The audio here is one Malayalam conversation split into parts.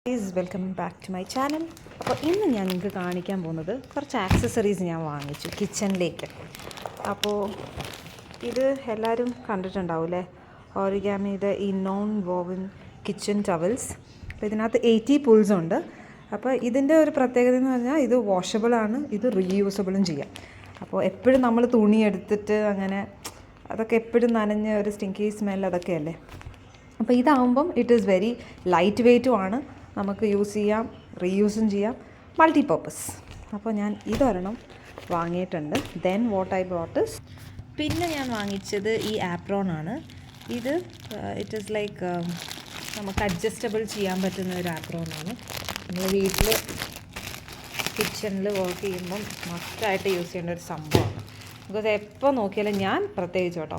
Please welcome back to my channel. അപ്പോൾ ഇന്ന് ഞാൻ നിങ്ങൾക്ക് കാണിക്കാൻ പോകുന്നത് കുറച്ച് ആക്സസറീസ് ഞാൻ വാങ്ങിച്ചു കിച്ചണിലേക്ക്. അപ്പോൾ ഇത് എല്ലാവരും കണ്ടിട്ടുണ്ടാവില്ലേ, ഓറിഗാമിയുടെ ഈ നോൺ വോവൻ കിച്ചൺ ടവൽസ്. അപ്പോൾ ഇതിനകത്ത് 80 പുൾസ് ഉണ്ട്. അപ്പോൾ ഇതിൻ്റെ ഒരു പ്രത്യേകത എന്ന് പറഞ്ഞാൽ ഇത് വാഷബിളാണ്, ഇത് റീയൂസബിളും ചെയ്യാം. അപ്പോൾ എപ്പോഴും നമ്മൾ തുണി എടുത്തിട്ട് അങ്ങനെ അതൊക്കെ എപ്പോഴും നനഞ്ഞ ഒരു സ്റ്റിങ്കി സ്മെൽ അതൊക്കെയല്ലേ. അപ്പോൾ ഇതാവുമ്പം ഇറ്റ് ഈസ് വെരി ലൈറ്റ് വെയ്റ്റുമാണ്, നമുക്ക് യൂസ് ചെയ്യാം, റീയൂസും ചെയ്യാം, മൾട്ടി പർപ്പസ്. അപ്പോൾ ഞാൻ ഇതൊരെണ്ണം വാങ്ങിയിട്ടുണ്ട്. Then what I brought is, പിന്നെ ഞാൻ വാങ്ങിച്ചത് ഈ ആപ്രോൺ ആണ്. ഇത് ഇറ്റ് ഈസ് ലൈക്ക് നമുക്ക് അഡ്ജസ്റ്റബിൾ ചെയ്യാൻ പറ്റുന്ന ഒരു ആപ്രോൺ ആണ്. നമ്മൾ വീട്ടിൽ കിച്ചണിൽ വർക്ക് ചെയ്യുമ്പം മസ്റ്റായിട്ട് യൂസ് ചെയ്യേണ്ട ഒരു സംഭവമാണ്. ബിക്കോസ് എപ്പോൾ നോക്കിയാലും ഞാൻ പ്രത്യേകിച്ച് കേട്ടോ,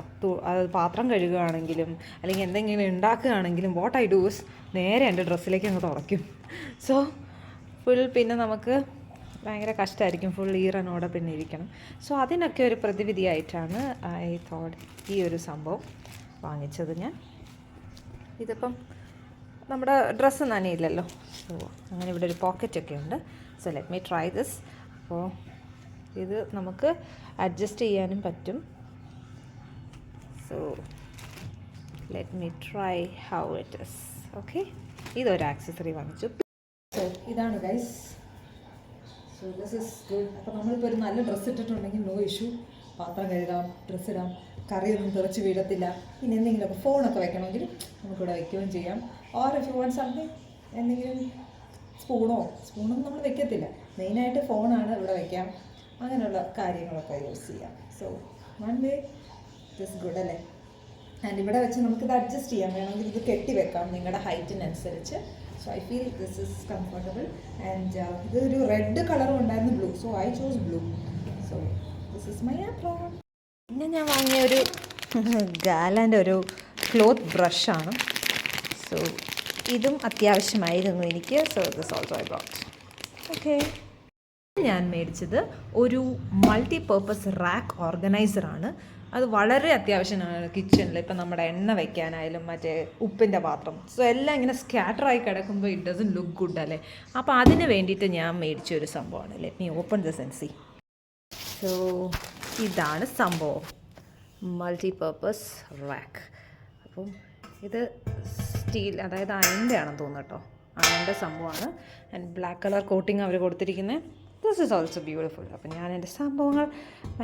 അത് പാത്രം കഴുകുകയാണെങ്കിലും അല്ലെങ്കിൽ എന്തെങ്കിലും ഉണ്ടാക്കുകയാണെങ്കിലും വാട്ട് ഐ ഡൂ ഇസ് നേരെ എൻ്റെ ഡ്രസ്സിലേക്ക് അങ്ങ് തുടയ്ക്കും. സോ ഫുൾ പിന്നെ നമുക്ക് ഭയങ്കര കഷ്ടമായിരിക്കും, ഫുൾ ഈറനോടെ പിന്നെ ഇരിക്കണം. സോ അതിനൊക്കെ ഒരു പ്രതിവിധിയായിട്ടാണ് ഐ തോട്ട് ഈ ഒരു സംഭവം വാങ്ങിച്ചത് ഞാൻ. ഇതിപ്പം നമ്മുടെ ഡ്രസ്സ് നനയില്ലല്ലോ, സോ അങ്ങനെ ഇവിടെ ഒരു പോക്കറ്റൊക്കെ ഉണ്ട്. So let me try this. അപ്പോൾ ഇത് നമുക്ക് അഡ്ജസ്റ്റ് ചെയ്യാനും പറ്റും. So let me try how it is. Okay, ഇതൊരു ആക്സസറി വാങ്ങിച്ചു. സോ ഇതാണ് guys. So this is good. അപ്പോൾ നമ്മളിപ്പോൾ ഒരു നല്ല ഡ്രസ്സ് ഇട്ടിട്ടുണ്ടെങ്കിൽ നോ ഇഷ്യൂ, പാത്രം കഴുകാം, ഡ്രസ്സ് ഇടാം, കറിയൊന്നും തെറിച്ച് വീഴത്തില്ല. പിന്നെ എന്തെങ്കിലുമൊക്കെ ഫോണൊക്കെ വെക്കണമെങ്കിൽ നമുക്കിവിടെ വയ്ക്കുകയും ചെയ്യാം. Or if you want something, എന്തെങ്കിലും സ്പൂണൊന്നും നമ്മൾ വെക്കത്തില്ല, മെയിനായിട്ട് ഫോണാണ് ഇവിടെ വയ്ക്കാം, അങ്ങനെയുള്ള കാര്യങ്ങളൊക്കെ യൂസ് ചെയ്യാം. So one way this good അല്ലേ. ആൻഡ് ഇവിടെ വെച്ച് നമുക്കിത് അഡ്ജസ്റ്റ് ചെയ്യാം, വേണമെങ്കിൽ ഇത് കെട്ടി വെക്കാം നിങ്ങളുടെ ഹൈറ്റിനനുസരിച്ച്. So I feel this is comfortable. And ഇതൊരു റെഡ് കളറും ഉണ്ടായിരുന്നു, blue. So I choose blue. So this is my apron. പിന്നെ ഞാൻ വാങ്ങിയ ഒരു ഗാലൻ്റെ ഒരു ക്ലോത്ത് ബ്രഷാണ്. സോ ഇതും അത്യാവശ്യമായിരുന്നു എനിക്ക്. So this also I brought. Okay, ഞാൻ മേടിച്ചത് ഒരു മൾട്ടി പർപ്പസ് റാക്ക് ഓർഗനൈസറാണ്. അത് വളരെ അത്യാവശ്യമാണ് കിച്ചണിൽ. ഇപ്പം നമ്മുടെ എണ്ണ വയ്ക്കാനായാലും മറ്റേ ഉപ്പിൻ്റെ പാത്രം, സോ എല്ലാം ഇങ്ങനെ സ്കാറ്ററായി കിടക്കുമ്പോൾ ഇറ്റ് ഡസൻറ്റ് ലുക്ക് ഗുഡ് അല്ലേ. അപ്പോൾ അതിന് വേണ്ടിയിട്ട് ഞാൻ മേടിച്ച ഒരു സംഭവമാണ്. Let me open this and see. So ഇതാണ് സംഭവം, മൾട്ടി പർപ്പസ് റാക്ക്. അപ്പം ഇത് സ്റ്റീൽ, അതായത് അയണിൻ്റെ ആണെന്ന് തോന്നുന്നു കേട്ടോ, അയണിൻ്റെ സംഭവമാണ്. ആൻഡ് ബ്ലാക്ക് കളർ കോട്ടിങ് അവർ കൊടുത്തിരിക്കുന്നത്. This is also beautiful. അപ്പം ഞാൻ എൻ്റെ സംഭവങ്ങൾ,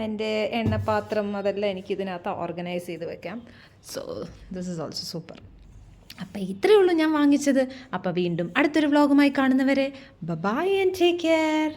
എൻ്റെ എണ്ണപ്പാത്രം അതെല്ലാം എനിക്ക് ഇതിനകത്ത് ഓർഗനൈസ് ചെയ്ത് വെക്കാം. So this is also super. അപ്പം ഇത്രയേ ഉള്ളൂ ഞാൻ വാങ്ങിച്ചത്. അപ്പോൾ വീണ്ടും അടുത്തൊരു വ്ളോഗുമായി കാണുന്നവരെ ബൈ ആൻഡ് ടേക്ക് കെയർ.